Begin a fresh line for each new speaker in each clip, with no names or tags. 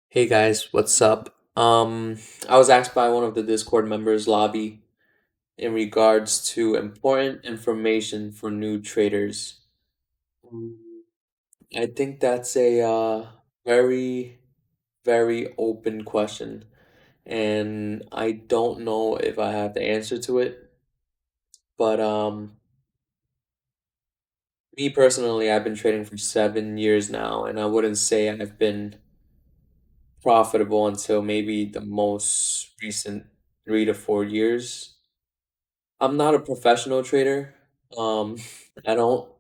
Hey guys, what's up? I was asked by one of the Discord members lobby in regards to important information for new traders. Mm, I think that's a very, very open question, and I don't know if I have the answer to it. But me personally, I've been trading for 7 years now, and I wouldn't say I've been profitable until maybe the most recent 3 to 4 years. I'm not a professional trader. Um, I don't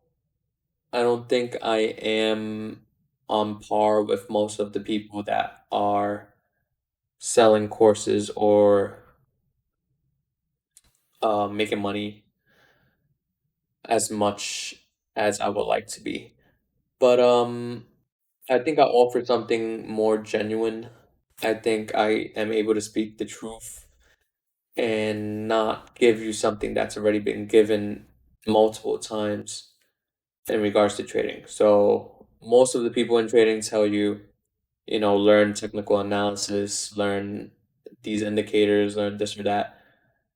I don't think I am on par with most of the people that are selling courses or making money as much as I would like to be. But I think I offer something more genuine. I think I am able to speak the truth and not give you something that's already been given multiple times in regards to trading. So most of the people in trading tell you, learn technical analysis, learn these indicators, learn this or that,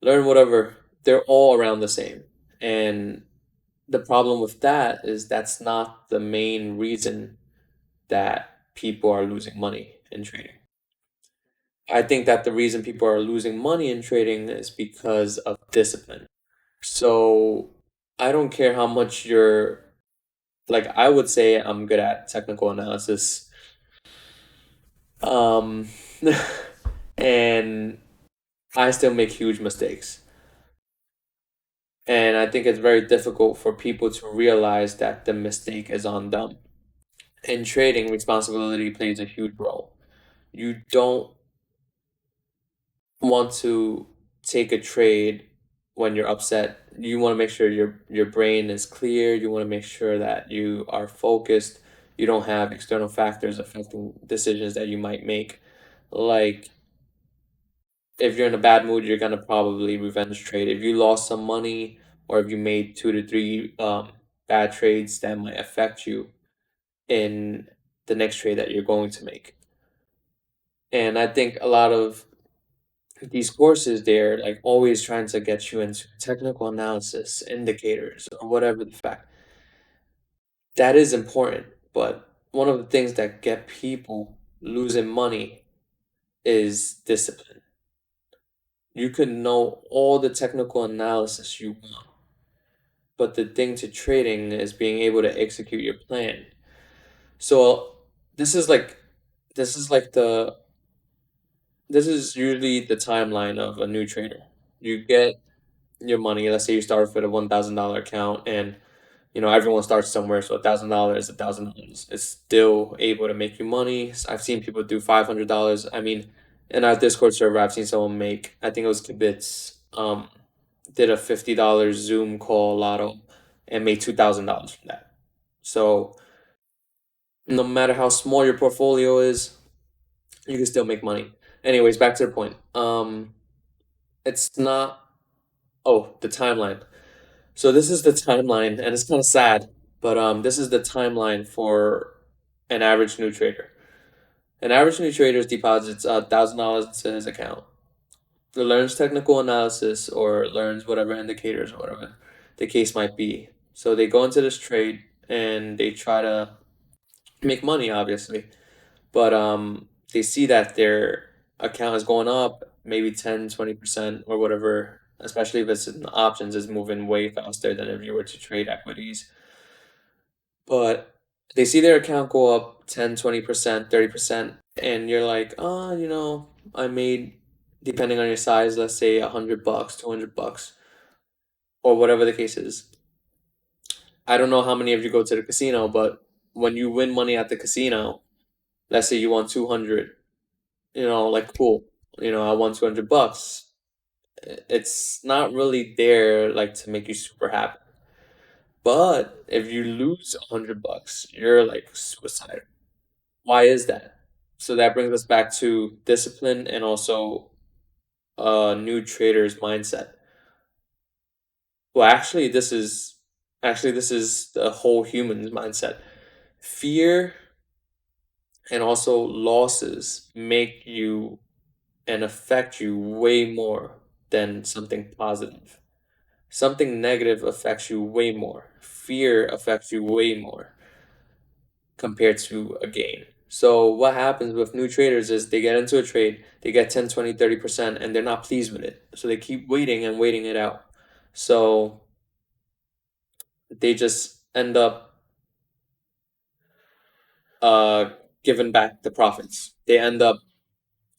learn whatever. They're all around the same. And the problem with that is that's not the main reason that people are losing money in trading. I think that the reason people are losing money in trading is because of discipline. So I don't care how much you're like I would say I'm good at technical analysis. Um and I still make huge mistakes. And I think it's very difficult for people to realize that the mistake is on them. In trading, responsibility plays a huge role. You don't want to take a trade when you're upset. You want to make sure your brain is clear. You want to make sure that you are focused. You don't have external factors affecting decisions that you might make. Like if you're in a bad mood, you're gonna probably revenge trade. If you lost some money or if you made 2 to 3 bad trades that might affect you in the next trade that you're going to make. And I think a lot of these courses they're like always trying to get you into technical analysis, indicators, or whatever the fact. That is important, but one of the things that get people losing money is discipline. You can know all the technical analysis you want, but the thing to trading is being able to execute your plan. So this is like this is like the this is usually the timeline of a new trader. You get your money. Let's say you start with a $1,000 account, and everyone starts somewhere. So $1,000 is $1,000. It's still able to make you money. I've seen people do $500. I mean, in our Discord server, I've seen someone make. I think it was Kibitz. Did a $50 Zoom call lotto and made $2,000 from that. So no matter how small your portfolio is, you can still make money. Anyways, back to the point. It's not. Oh, the timeline. So this is the timeline, and it's kind of sad, but this is the timeline for an average new trader. An average new trader deposits $1,000 into his account. He learns technical analysis or learns whatever indicators or whatever the case might be. So they go into this trade and they try to make money, obviously, but they see that their account is going up maybe 10, 20% or whatever, especially if it's in options, is moving way faster than if you were to trade equities. But they see their account go up 10, 20%, 30%, and you're like, oh, I made, depending on your size, let's say $100, $200, or whatever the case is. I don't know how many of you go to the casino, but when you win money at the casino, let's say you won 200, like cool, I won $200. It's not really there like to make you super happy. But if you lose $100, you're like suicidal. Why is that? So that brings us back to discipline and also a new trader's mindset. Well, actually this is the whole human's mindset. Fear And also, losses make you and affect you way more than something positive. Something negative affects you way more. Fear affects you way more compared to a gain. So what happens with new traders is they get into a trade, they get 10, 20, 30%, and they're not pleased with it. So they keep waiting and waiting it out. So they just end up uh giving back the profits. They end up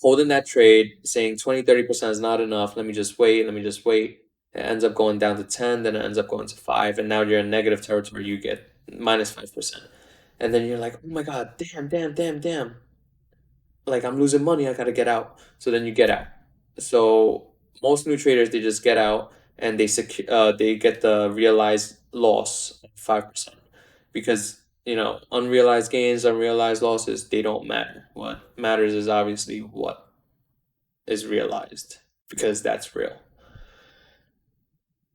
holding that trade, saying 20, 30% is not enough. Let me just wait. Let me just wait. It ends up going down to 10, then it ends up going to 5, and now you're in negative territory. You get minus 5%. And then you're like, oh my God, damn, damn, damn, damn. Like, I'm losing money. I got to get out. So then you get out. So most new traders, they just get out and they get the realized loss of 5%, because unrealized gains, unrealized losses, they don't matter. What matters is obviously what is realized, because that's real.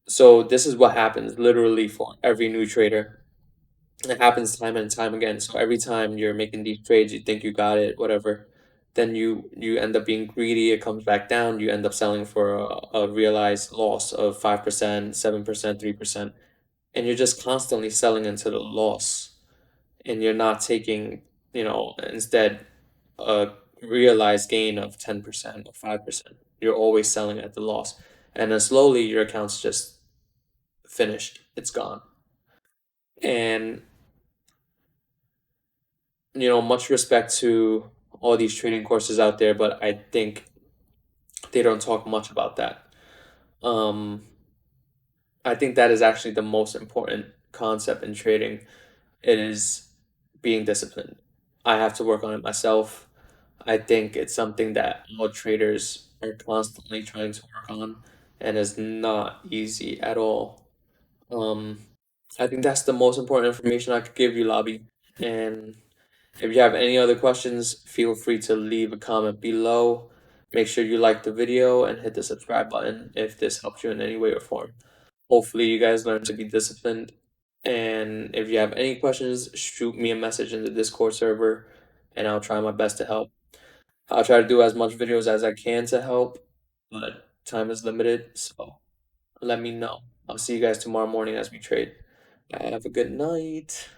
So this is what happens literally for every new trader. It happens time and time again. So every time you're making these trades, you think you got it, whatever. Then you end up being greedy. It comes back down. You end up selling for a realized loss of 5%, 7%, 3%, and you're just constantly selling into the loss. And you're not taking, instead, a realized gain of 10% or 5%. You're always selling at the loss. And then slowly your account's just finished. It's gone. And, much respect to all these trading courses out there, but I think they don't talk much about that. Um, I think that is actually the most important concept in trading. It is being disciplined. I have to work on it myself. I think it's something that all traders are constantly trying to work on, and is not easy at all. Um, I think that's the most important information I could give you, Lobby. And if you have any other questions, feel free to leave a comment below. Make sure you like the video and hit the subscribe button if this helps you in any way or form. Hopefully, you guys learn to be disciplined. And if you have any questions, shoot me a message in the Discord server, and I'll try my best to help. I'll try to do as much videos as I can to help, but time is limited, so let me know. I'll see you guys tomorrow morning as we trade. Have a good night.